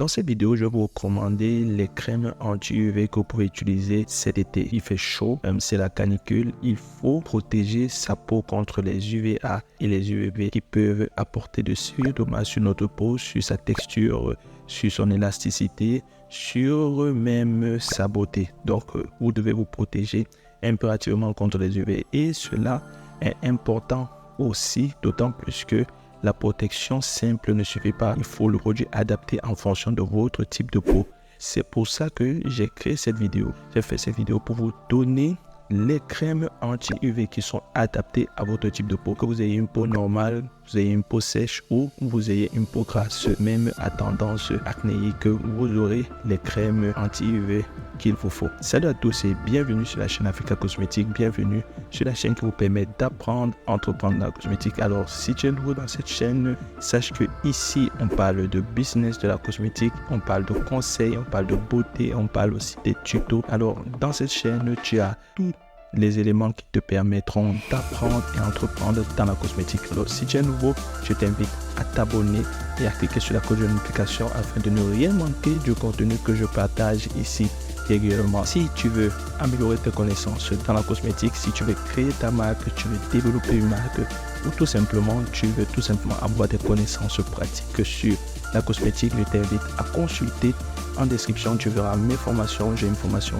Dans cette vidéo, je vais vous recommander les crèmes anti-UV que vous pouvez utiliser cet été. Il fait chaud, c'est la canicule. Il faut protéger sa peau contre les UVA et les UVB qui peuvent apporter de sérieux dommages sur notre peau, sur sa texture, sur son élasticité, sur même sa beauté. Donc, vous devez vous protéger impérativement contre les UV et cela est important aussi, d'autant plus que la protection simple ne suffit pas. Il faut le produit adapté en fonction de votre type de peau. C'est pour ça que j'ai créé cette vidéo. J'ai fait cette vidéo pour vous donner les crèmes anti-UV qui sont adaptées à votre type de peau. Que vous ayez une peau normale, vous ayez une peau sèche ou vous ayez une peau grasse, même à tendance acnéique, vous aurez les crèmes anti-UV qu'il vous faut. Salut à tous et bienvenue sur la chaîne Africa Cosmétique. Bienvenue sur la chaîne qui vous permet d'apprendre à entreprendre la cosmétique. Alors, si tu es nouveau dans cette chaîne, sache que ici, on parle de business de la cosmétique, on parle de conseils, on parle de beauté, on parle aussi des tutos. Alors, dans cette chaîne, tu as tous les éléments qui te permettront d'apprendre et entreprendre dans la cosmétique. Alors, si tu es nouveau, je t'invite à t'abonner et à cliquer sur la cloche de notification afin de ne rien manquer du contenu que je partage ici régulièrement. Si tu veux améliorer tes connaissances dans la cosmétique, si tu veux créer ta marque, tu veux développer une marque ou tout simplement, tu veux tout simplement avoir des connaissances pratiques sur la cosmétique, je t'invite à consulter. En description, tu verras mes formations. J'ai une formation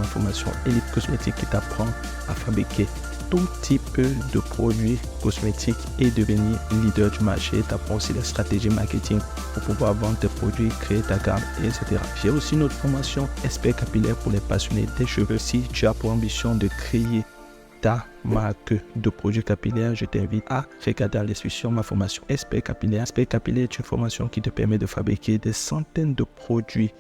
Elite Cosmétique qui t'apprend à fabriquer tout type de produits cosmétiques et devenir leader du marché. Tu apprends aussi les stratégies marketing pour pouvoir vendre tes produits, créer ta gamme, etc. J'ai aussi une autre formation expert capillaire pour les passionnés des cheveux. Si tu as pour ambition de créer ta marque de produits capillaires, je t'invite à regarder en description ma formation expert capillaire. Expert capillaire est une formation qui te permet de fabriquer des centaines de produits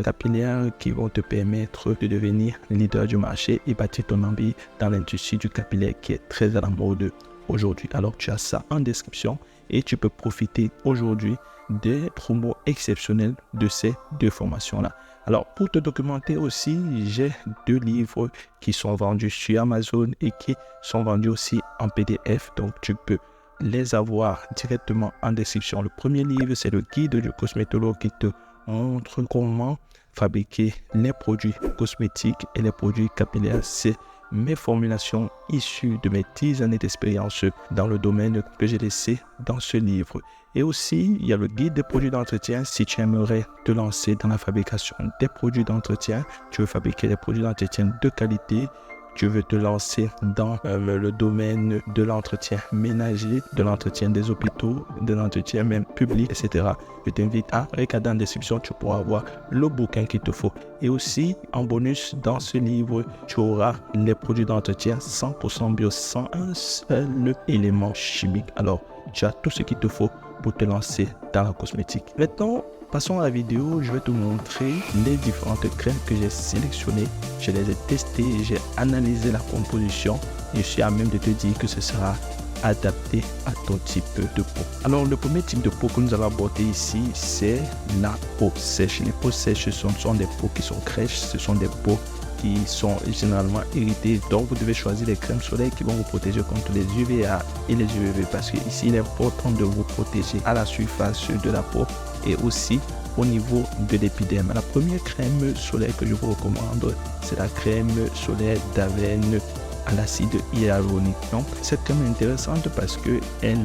capillaires qui vont te permettre de devenir leader du marché et bâtir ton empire dans l'industrie du capillaire qui est très à la mode aujourd'hui. Alors tu as ça en description et tu peux profiter aujourd'hui des promos exceptionnels de ces deux formations-là. Alors, pour te documenter aussi, j'ai 2 livres qui sont vendus sur Amazon et qui sont vendus aussi en PDF. Donc, tu peux les avoir directement en description. Le premier livre, c'est le guide du cosmétologue qui te montre comment fabriquer les produits cosmétiques et les produits capillaires. C'est mes formulations issues de mes 10 années d'expérience dans le domaine que j'ai laissé dans ce livre. Et aussi, il y a le guide des produits d'entretien. Si tu aimerais te lancer dans la fabrication des produits d'entretien, tu veux fabriquer des produits d'entretien de qualité, tu veux te lancer dans le domaine de l'entretien ménager, de l'entretien des hôpitaux, de l'entretien même public, etc. Je t'invite à regarder en description, tu pourras avoir le bouquin qu'il te faut. Et aussi, en bonus, dans ce livre, tu auras les produits d'entretien 100% bio, sans un seul élément chimique. Alors, tu as tout ce qu'il te faut pour te lancer dans la cosmétique. Maintenant, passons à la vidéo, je vais te montrer les différentes crèmes que j'ai sélectionnées. Je les ai testées, j'ai analysé la composition et je suis à même de te dire que ce sera adapté à ton type de peau. Alors, le premier type de peau que nous allons aborder ici, c'est la peau sèche. Les peaux sèches, ce sont des peaux qui sont crèches, ce sont des peaux qui sont généralement irritées. Donc, vous devez choisir les crèmes solaires qui vont vous protéger contre les UVA et les UVB parce que ici, il est important de vous protéger à la surface de la peau et aussi au niveau de l'épiderme. La première crème solaire que je vous recommande, c'est la crème solaire d'Avène à l'acide hyaluronique. Donc, cette crème est intéressante parce qu'elle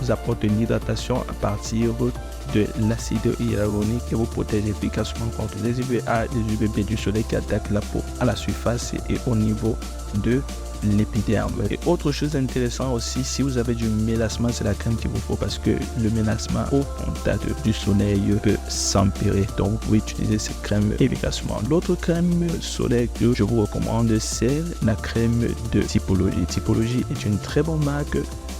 vous apporte une hydratation à partir de l'acide hyaluronique et vous protège efficacement contre les UVA, les UVB du soleil qui attaquent la peau à la surface et au niveau de l'épiderme. Et autre chose intéressante aussi, si vous avez du mélasma, c'est la crème qu'il vous faut parce que le mélasma au contact du soleil peut s'empirer. Donc, vous pouvez utiliser cette crème efficacement. L'autre crème solaire que je vous recommande, c'est la crème de Typologie. Typologie est une très bonne marque,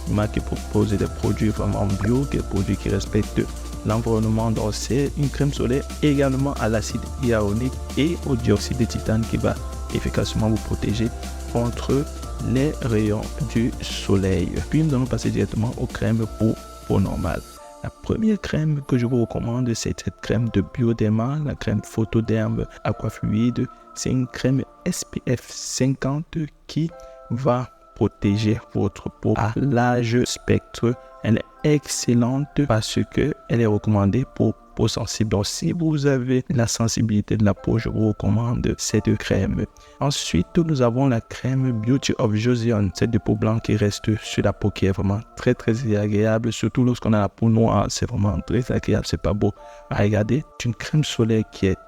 une marque qui propose des produits vraiment bio, des produits qui respectent l'environnement. Donc, c'est une crème solaire également à l'acide hyaluronique et au dioxyde de titane qui va efficacement vous protéger contre les rayons du soleil. Puis nous allons passer directement aux crèmes pour peau normale. La première crème que je vous recommande, c'est cette crème de Bioderma, la crème Photoderm Aquafluide. C'est une crème SPF 50 qui va protéger votre peau à large spectre. Elle est excellente parce qu'elle est recommandée pour peau sensible. Donc, si vous avez la sensibilité de la peau, je vous recommande cette crème. Ensuite, nous avons la crème Beauty of Joseon. C'est de peau blanche qui reste sur la peau, qui est vraiment très agréable, surtout lorsqu'on a la peau noire. C'est vraiment très agréable, c'est pas beau à regarder. C'est une crème solaire qui est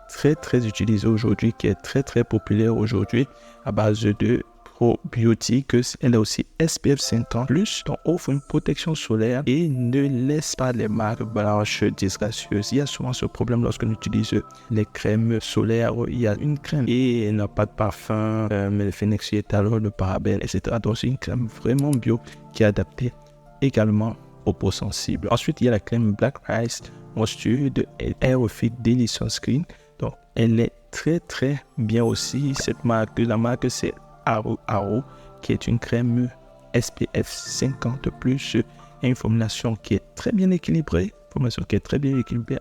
très utilisée aujourd'hui, qui est très populaire aujourd'hui, à base de probiotiques. Elle est aussi SPF 50+, donc offre une protection solaire et ne laisse pas les marques blanches disgracieuses. Il y a souvent ce problème lorsqu'on utilise les crèmes solaires. Il y a une crème et elle n'a pas de parfum, mais le phénoxyéthanol, le parabène, etc. Donc c'est une crème vraiment bio qui est adaptée également aux peaux sensibles. Ensuite, il y a la crème Black Rice Moisture de Aerofit Daily Sunscreen. Donc elle est très bien aussi. Cette marque, la marque c'est Aro, qui est une crème SPF 50+, et une formulation qui est très bien équilibrée,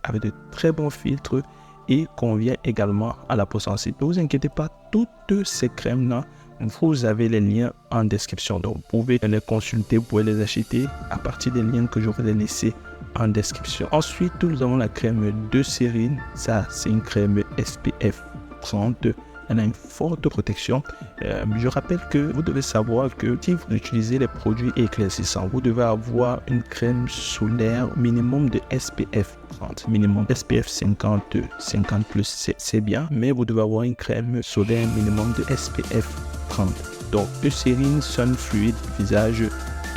avec de très bons filtres et convient également à la peau sensible. Ne vous inquiétez pas, toutes ces crèmes-là, vous avez les liens en description. Donc, vous pouvez les consulter, vous pouvez les acheter à partir des liens que je vais les laisser en description. Ensuite, nous avons la crème Eucérine. Ça, c'est une crème SPF 30. Elle a une forte protection. Je rappelle que vous devez savoir que si vous utilisez les produits éclaircissants, vous devez avoir une crème solaire minimum de SPF 30. Minimum SPF 50+, c'est bien, mais vous devez avoir une crème solaire minimum de SPF 30. Donc, Eucérine Sun Fluid Visage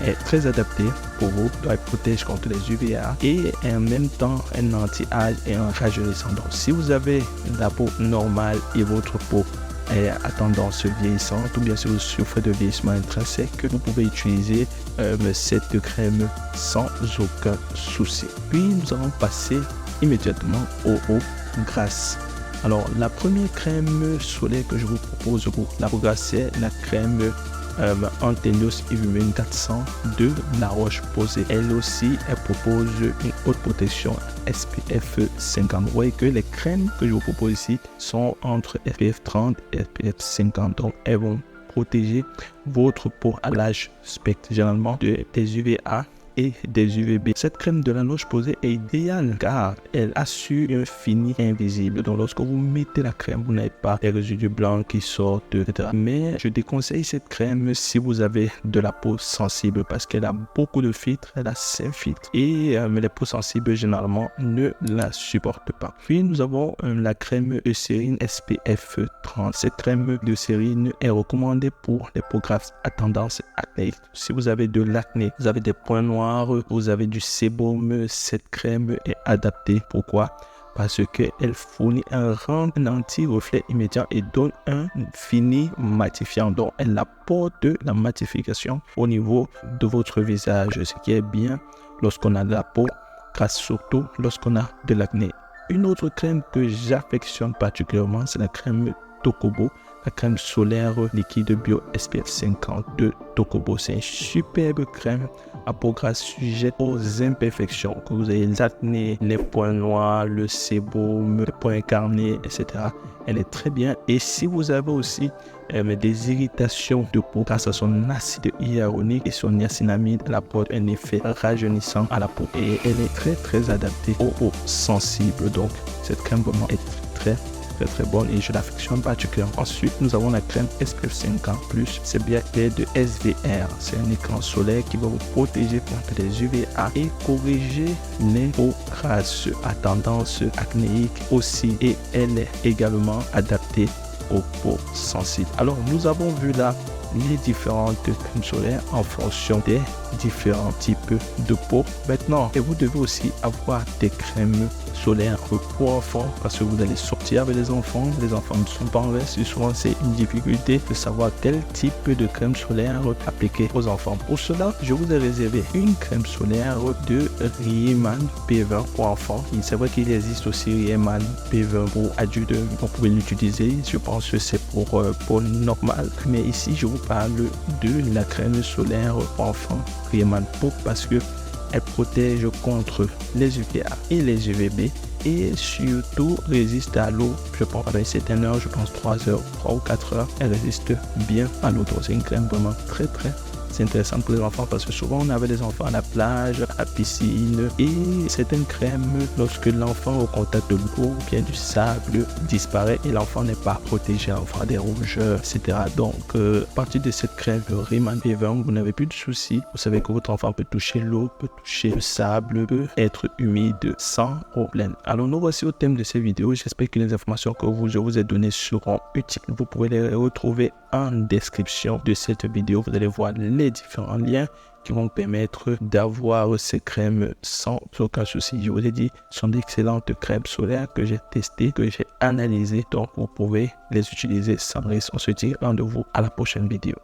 est très adapté pour vous, elle protège contre les UVA et en même temps un anti-âge et un rajeunissant. Donc si vous avez la peau normale et votre peau est à tendance vieillissante, ou bien si vous souffrez de vieillissement intrinsèque, vous pouvez utiliser cette crème sans aucun souci. Puis nous allons passer immédiatement aux grasses. Alors la première crème solaire que je vous propose pour la peau grasse, c'est la crème Antelios Illumine 400 de La Roche-Posay. Elle aussi, elle propose une haute protection SPF 50. Vous voyez que les crèmes que je vous propose ici sont entre SPF 30 et SPF 50. Donc, elles vont protéger votre peau à l'âge spectre, généralement des UVA et des UVB. Cette crème de La Roche-Posay est idéale car elle assure un fini invisible. Donc lorsque vous mettez la crème, vous n'avez pas les résidus blancs qui sortent, etc. Mais je déconseille cette crème si vous avez de la peau sensible parce qu'elle a beaucoup de filtres, elle a 5 filtres et les peaux sensibles généralement ne la supportent pas. Puis nous avons la crème Eucérine SPF 30. Cette crème Eucérine est recommandée pour les peaux grasses à tendance acnéique. Si vous avez de l'acné, vous avez des points noirs, vous avez du sébum, cette crème est adaptée. Pourquoi? Parce qu'elle fournit un anti-reflet immédiat et donne un fini matifiant. Donc, elle apporte de la matification au niveau de votre visage, ce qui est bien lorsqu'on a de la peau grasse, surtout lorsqu'on a de l'acné. Une autre crème que j'affectionne particulièrement, c'est la crème Tokobo. La crème solaire liquide bio SPF 50 de Tokobo. C'est une superbe crème à peau grasse sujette aux imperfections. Que vous ayez l'acné, les points noirs, le sébum, les points carnés, etc. Elle est très bien. Et si vous avez aussi des irritations de peau grâce à son acide hyaluronique et son niacinamide, elle apporte un effet rajeunissant à la peau. Et elle est très adaptée aux peaux sensibles. Donc, cette crème vraiment est très bonne et je l'affectionne particulièrement. Ensuite, nous avons la crème SPF 50+, c'est bien clair de SVR. C'est un écran solaire qui va vous protéger contre les UVA et corriger les peaux grasses à tendance acnéique aussi. Et elle est également adaptée aux peaux sensibles. Alors, nous avons vu là les différentes crèmes solaires en fonction des différents types de peau. Maintenant, et vous devez aussi avoir des crèmes solaires pour enfants parce que vous allez sortir avec les enfants ne sont pas en veste et souvent c'est une difficulté de savoir quel type de crème solaire appliquer aux enfants. Pour cela, je vous ai réservé une crème solaire de Riemann P20 pour enfants. C'est vrai qu'il existe aussi Riemann P20 pour adultes, vous pouvez l'utiliser, je pense que c'est pour normal, mais ici je vous parle de la crème solaire pour enfants Riemann P parce que elle protège contre les UVA et les UVB et surtout résiste à l'eau. Je pense avec certaines heures, je pense 3 ou 4 heures, elle résiste bien à l'eau. C'est une crème vraiment très c'est intéressant pour les enfants parce que souvent on avait des enfants à la plage, à la piscine et certaines crèmes, lorsque l'enfant au contact de l'eau ou bien du sable disparaît et l'enfant n'est pas protégé, l'enfant a des rougeurs, etc. Donc à partir de cette crème Riemann Fever, vous n'avez plus de soucis. Vous savez que votre enfant peut toucher l'eau, peut toucher le sable, peut être humide sans problème. Alors nous voici au thème de cette vidéo. J'espère que les informations que je vous ai données seront utiles. Vous pourrez les retrouver en description de cette vidéo. Vous allez voir les différents liens qui vont permettre d'avoir ces crèmes sans aucun souci. Je vous ai dit, ce sont d'excellentes crèmes solaires que j'ai testées, que j'ai analysées. Donc vous pouvez les utiliser sans risque. On se dit rendez-vous à la prochaine vidéo.